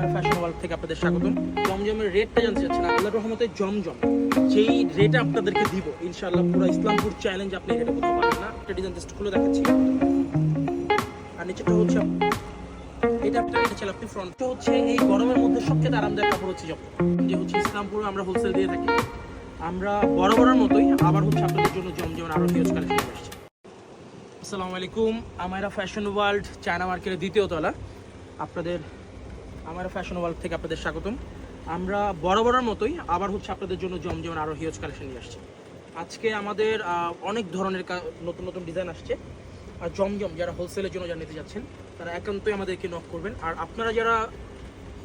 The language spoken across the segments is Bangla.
আমায়রা ফ্যাশন ওয়ার্ল্ড থেকে আপনাদের স্বাগতম। জমজমের রেটটা জানতে চাচ্ছেন, আল্লাহর রহমতে জমজম যেই রেটে আপনাদেরকে দিব ইনশাআল্লাহ পুরো ইসলামপুর চ্যালেঞ্জ আপনি রেটে কোথাও পাবেন না। একটা ডিজাইন জাস্ট খুলে দেখাচ্ছি। আর নিচেটা হচ্ছে এটা ছিল আপনি ফ্রন্টটা হচ্ছে এই গরমের মধ্যে সবচেয়ে আরামদায়ক কাপড় হচ্ছে জমজম, যে হচ্ছে ইসলামপুর আমরা হোলসেল দিয়ে থাকি। আমরা বরাবরের মতোই আবার হচ্ছে আপনাদের জন্য জমজমের আরও হিউজ কালেকশন আসছে। আসসালামু আলাইকুম, আমায়রা ফ্যাশন ওয়ার্ল্ড চায়না মার্কেটের দ্বিতীয় তলা, আপনাদের আমায়রা ফ্যাশন ওয়ার্ল্ড থেকে আপনাদের স্বাগতম। আমরা বরাবরের মতোই আবার হচ্ছে আপনাদের জন্য জমজমের আরও হিউজ কালেকশন নিয়ে আসছি। আজকে আমাদের অনেক ধরনের নতুন নতুন ডিজাইন আসছে। আর জমজম যারা হোলসেলের জন্য যারা নিতে যাচ্ছেন তারা একান্তই আমাদেরকে নক করবেন। আর আপনারা যারা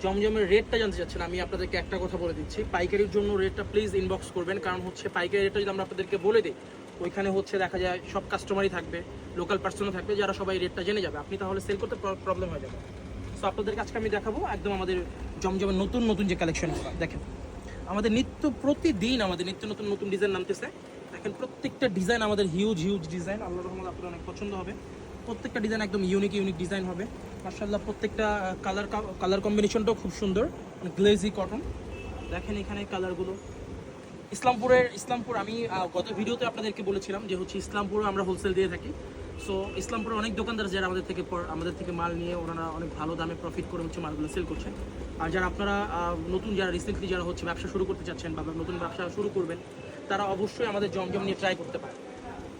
জমজমের রেটটা জানতে চাচ্ছেন, আমি আপনাদেরকে একটা কথা বলে দিচ্ছি, পাইকারির জন্য রেটটা প্লিজ ইনবক্স করবেন। কারণ হচ্ছে পাইকারি রেটটা যদি আমরা আপনাদেরকে বলে দিই, ওইখানে হচ্ছে দেখা যায় সব কাস্টমারই থাকবে, লোকাল পার্সনও থাকবে, যারা সবাই রেটটা জেনে যাবে, আপনি তাহলে সেল করতে প্রবলেম হয়ে যাবে। সো আপনাদেরকে আজকে আমি দেখাবো একদম আমাদের জমজমের নতুন নতুন যে কালেকশনগুলো। দেখেন আমাদের প্রতিদিন আমাদের নিত্য নতুন নতুন ডিজাইন নামতেছে। দেখেন প্রত্যেকটা ডিজাইন আমাদের হিউজ ডিজাইন, আল্লাহর রহমতে আপনাদের অনেক পছন্দ হবে। প্রত্যেকটা ডিজাইন একদম ইউনিক ডিজাইন হবে মাশাআল্লাহ। প্রত্যেকটা কালার কম্বিনেশনটাও খুব সুন্দর, গ্লেজি কটন। দেখেন এখানে কালারগুলো ইসলামপুর আমি গত ভিডিওতে আপনাদেরকে বলেছিলাম যে হচ্ছে ইসলামপুর আমরা হোলসেল দিয়ে থাকি। সো ইসলামপুরে অনেক দোকানদার যারা আমাদের থেকে মাল নিয়ে ওনারা অনেক ভালো দামে প্রফিট করে হচ্ছে মালগুলো সেল করছেন। আর যারা আপনারা নতুন যারা রিসেন্টলি যারা হচ্ছে ব্যবসা শুরু করতে চাচ্ছেন বা নতুন ব্যবসা শুরু করবেন, তারা অবশ্যই আমাদের জমজম নিয়ে ট্রাই করতে পারেন।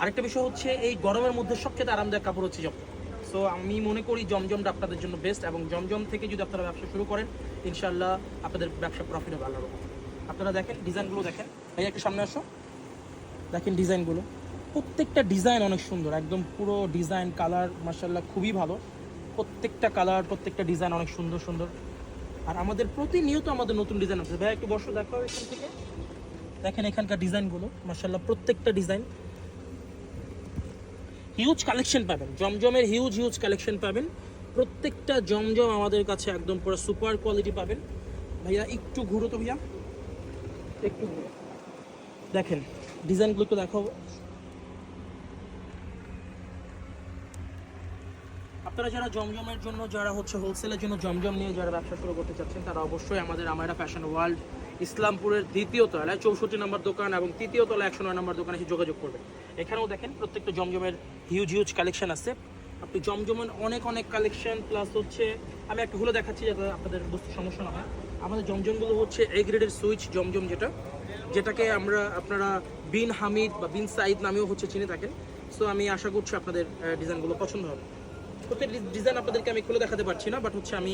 আরেকটা বিষয় হচ্ছে এই গরমের মধ্যে সবচেয়ে আরামদায়ক কাপড় হচ্ছে জমজম। সো আমি মনে করি জমজমটা আপনাদের জন্য বেস্ট, এবং জমজম থেকে যদি আপনারা ব্যবসা শুরু করেন ইনশাআল্লাহ আপনাদের ব্যবসা প্রফিট হবে আল্লাহর রহমতে। আপনারা দেখেন ডিজাইনগুলো, দেখেন ভাই একটু সামনে আসো, দেখেন ডিজাইনগুলো, প্রত্যেকটা ডিজাইন অনেক সুন্দর, একদম পুরো ডিজাইন কালার মাশাআল্লাহ খুবই ভালো। প্রত্যেকটা কালার প্রত্যেকটা ডিজাইন অনেক সুন্দর। আর আমাদের প্রতিনিয়ত আমাদের নতুন ডিজাইন আছে। ভাই একটু বর্ষ দেখো এখান থেকে, দেখেন এখানকার ডিজাইনগুলো মাশাআল্লাহ, প্রত্যেকটা ডিজাইন হিউজ কালেকশন পাবেন। জমজমের হিউজ কালেকশন পাবেন। প্রত্যেকটা জমজম আমাদের কাছে একদম পুরো সুপার কোয়ালিটি পাবেন। ভাইয়া একটু ঘুরো তো ভাইয়া, একটু ঘুরো, দেখেন ডিজাইনগুলো একটু দেখো। আপনারা যারা জমজমের জন্য যারা হচ্ছে হোলসেলের জন্য জমজম নিয়ে যারা ব্যবসা শুরু করতে চাচ্ছেন, তারা অবশ্যই আমাদের আমায়রা ফ্যাশন ওয়ার্ল্ড ইসলামপুরের দ্বিতীয় তলায় 64 নম্বর দোকান এবং তৃতীয় তলায় 109 নম্বর দোকানে এসে যোগাযোগ করবেন। এখানেও দেখেন প্রত্যেকটা জমজমের হিউজ কালেকশন আছে। আপনি জমজমের অনেক কালেকশন প্লাস হচ্ছে আমি একটা হলে দেখাচ্ছি যাতে আপনাদের বুঝতে সমস্যা না হয়। আমাদের জমজমগুলো হচ্ছে এ গ্রেডের সুইচ জমজম, যেটাকে আপনারা বিন হামিদ বা বিন সাইদ নামেও হচ্ছে চিনে থাকেন। সো আমি আশা করছি আপনাদের ডিজাইনগুলো পছন্দ হবে। প্রত্যেক ডিজাইন আপনাদেরকে আমি খুলে দেখাতে পারছি না, বাট হচ্ছে আমি